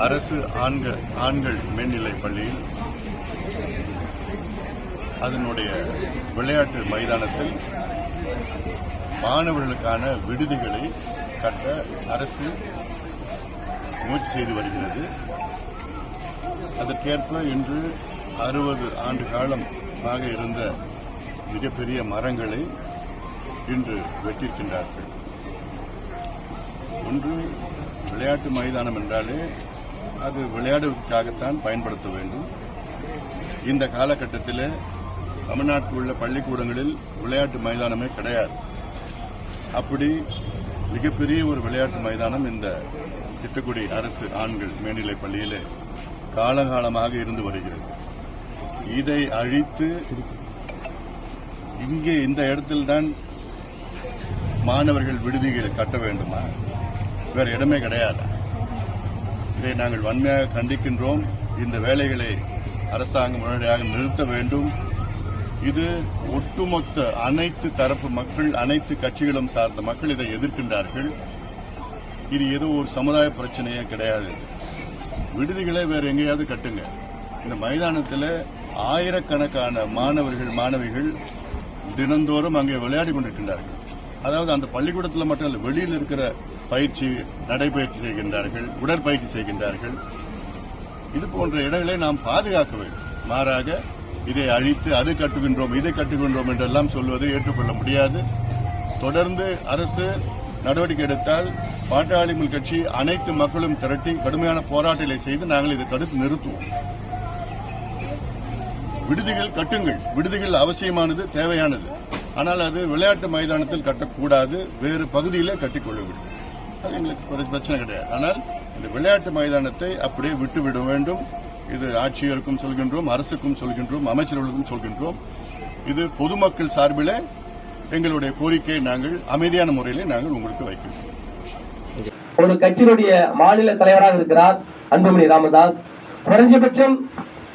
அரசு ஆண்கள் மேல்நிலைப் பள்ளியில் அதனுடைய விளையாட்டு மைதானத்தில் மாணவர்களுக்கான விடுதிகளை கட்ட அரசு முயற்சி செய்து வருகிறது. அதற்கேற்ப இன்று 60 ஆண்டு காலமாக இருந்த மிகப்பெரிய மரங்களை இன்று வெட்டியிருக்கின்றார்கள். ஒன்று, விளையாட்டு மைதானம் என்றாலே அது விளையாடுவதற்காகத்தான் பயன்படுத்த வேண்டும். இந்த காலகட்டத்தில் தமிழ்நாட்டில் உள்ள பள்ளிக்கூடங்களில் விளையாட்டு மைதானமே கிடையாது. அப்படி மிகப்பெரிய ஒரு விளையாட்டு மைதானம் இந்த திட்டக்குடி அரசு ஆண்கள் மேல்நிலைப் பள்ளியிலே காலகாலமாக இருந்து வருகிறது. இதை அழித்து இங்கே இந்த இடத்தில்தான் மாணவர்கள் விடுதிகள் கட்ட வேண்டுமா? வேறு இடமே கிடையாது. இதை நாங்கள் வன்மையாக கண்டிக்கின்றோம். இந்த வேலைகளை அரசாங்கம் உடனடியாக நிறுத்த வேண்டும். இது ஒட்டுமொத்த அனைத்து தரப்பு மக்கள், அனைத்து கட்சிகளும் சார்ந்த மக்கள் இதை எதிர்க்கின்றார்கள். இது ஏதோ ஒரு சமுதாய பிரச்சனையே கிடையாது. விடுதிகளை வேற எங்கேயாவது கட்டுங்க. இந்த மைதானத்தில் ஆயிரக்கணக்கான மாணவிகள் தினந்தோறும் அங்கே விளையாடி கொண்டிருக்கின்றார்கள். அதாவது அந்த பள்ளிக்கூடத்தில் மட்டும் இல்லை, வெளியில் இருக்கிற பயிற்சி, நடைபயிற்சி செய்கின்றார்கள், உடற்பயிற்சி செய்கின்றார்கள். இது போன்ற இடங்களை நாம் பாதுகாக்க வேண்டும். மாறாக இதை அழித்து அது கட்டுகின்றோம், இதை கட்டுகின்றோம் என்றெல்லாம் சொல்வதை ஏற்றுக்கொள்ள முடியாது. தொடர்ந்து அரசு நடவடிக்கை எடுத்தால் பாட்டாளி மக்கள் கட்சி அனைத்து மக்களும் திரட்டி கடுமையான போராட்டங்களை செய்து நாங்கள் இதை தடுத்து நிறுத்துவோம். விடுதிகள் கட்டுங்கள். விடுதிகள் அவசியமானது, தேவையானது. ஆனால் அது விளையாட்டு மைதானத்தில் கட்டக்கூடாது. வேறு பகுதியிலே கட்டிக்கொள்ள வேண்டும். அது எங்களுக்கு பிரச்சனை கிடையாது. ஆனால் இந்த விளையாட்டு மைதானத்தை அப்படியே விட்டுவிட வேண்டும். இது ஆட்சியருக்கும் சொல்கின்றோம், அரசுக்கும் சொல்கின்றோம், அமைச்சர்களுக்கும் சொல்கின்றோம். இது பொதுமக்கள் சார்பிலே எங்களுடைய கோரிக்கையை நாங்கள் அமைதியான முறையில் நாங்கள் உங்களுக்கு வைக்கின்றோம். ஒரு கட்சியினுடைய மாநில தலைவராக இருக்கிறார் அன்புமணி ராமதாஸ். குறைஞ்சபட்சம்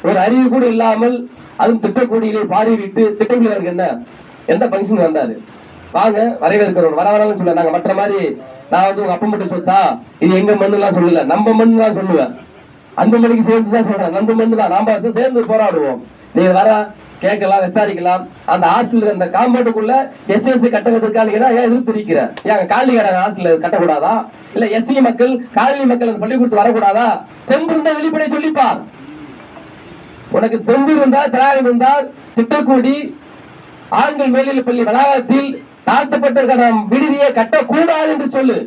ஒரு அறிவு கூட இல்லாமல் அதுவும் திட்டக்குடியிலே பார்வையிட்டு திட்டக்குடியில என்ன எந்த பங்கன் வந்தாரு, வாங்க வரவேற்கிறோம், வரவரான்னு சொல்ல. நாங்க மற்ற மாதிரி நான் வந்து உங்க அப்பா மட்டும் சொத்தா, இது எங்க மண்ணு எல்லாம் சொல்லல, நம்ம மண்ணு தான் சொல்லுவேன். அன்புமணிக்கு சேர்ந்து தான் சொல்றேன், நம்ம மண்ணு தான், நாம சேர்ந்து போராடுவோம். நீங்க வர கேட்கலாம், விசாரிக்கலாம். அந்த ஹாஸ்டல் அந்த காம்பவுண்டுக்குள்ள எஸ்எஸ்சி கட்டணத்திற்கான எதிர்ப்பு தெரிவிக்கிற ஏங்க காலனிக்கார ஹாஸ்டல் கட்டக்கூடாதா? இல்ல எஸ்சி மக்கள், காலனி மக்கள் அந்த பள்ளிக்கூடத்து வரக்கூடாதா? தெம்பு இருந்தா வெளிப்படை சொல்லிப்பார். உனக்கு தெம்பு இருந்தா, திராவிடம் இருந்தால் திட்டக்கூடி ஆண்கள் மேல்நிலைப் பள்ளி வளாகத்தில் தாழ்த்தப்பட்டிருக்கிற விடுதியை கட்டக்கூடாது என்று சொல்லு.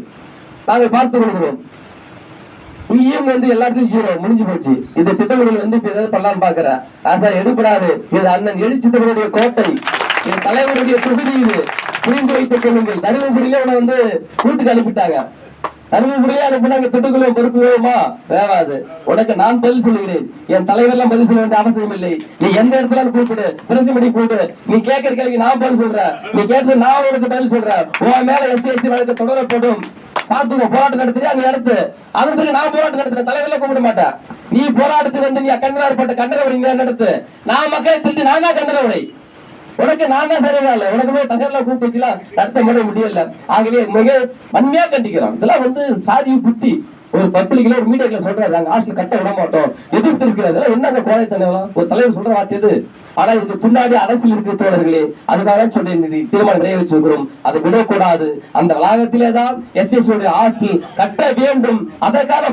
நாங்கள் பார்த்து கொள்கிறோம். இங்கேயும் வந்து எல்லாத்தையும் ஜீரோ முடிஞ்சு போச்சு. இந்த திட்டங்கள் வந்து ஏதாவது பண்ணலான்னு பாக்குற ஆசா எடுப்படாது. இது அண்ணன் எழுச்சித்தவருடைய கோட்டை, என் தலைவருடைய தொகுதி. இது புரிந்து வைத்துக் கொள்ளுங்கள். தருமபுரியில உன வந்து கூட்டுக்கு அனுப்பிட்டாங்க. தருமபுரியே அனுப்பினாங்க. திட்டக்குள்ள பொறுப்பு வேணுமா? வேவாது. உனக்கு நான் பதில் சொல்லுகிறேன். என் தலைவர்லாம் பதில் சொல்ல வேண்டிய அவசியம் இல்லை. நீ எந்த இடத்துல கூப்பிடு, பிரசிமணி கூப்பிடு. நீ கேட்கிற கேள்வி நான் பதில் சொல்றேன், நீ கேட்டு நான் உனக்கு பதில் சொல்றேன். உன் மேல SC வழக்கு தொடரப்படும். பாத்துக்கோ, போராட்டம் நடத்துறியா நீ நடத்து. அதற்கு நான் போராட்டம் நடத்துறேன், தலைவர்ல கூப்பிட மாட்டேன். நீ போராட்டத்துக்கு வந்து நீ கண்டனப்பட்ட கண்டனவரை நடத்து. நான் மக்களை திட்டு நான் தான் கண்டனவரை. உனக்கு நான் தான் சரியா இல்லை. உனக்குமே தகவலாம் கூப்பிட்டு வச்சுலாம் நடத்த முடியல. ஆகவே மிக வன்மையா கண்டிக்கிறோம். இதெல்லாம் வந்து சாதி புத்தி. ஒரு பப்ளிக்ல ஒரு மீடியாக்ல சொல்றாரு, நாங்க ஹாஸ்டல் கட்ட விட மாட்டோம், எதிர்த்து இருக்கிறது என்னங்க கோழைத்தனம்? ஒரு தலைவர் சொல்ற வார்த்தை இது. ஆனா இதுக்கு பின்னாடி அரசியல் இருக்கிற தோழர்களே, அதுக்காக சொல்லி தீர்மானம் நிறைவேற்றிருக்கிறோம். அதை விடக்கூடாது. அந்த வளாகத்திலே தான் SSC ஹாஸ்டல் கட்ட வேண்டும். அதற்கான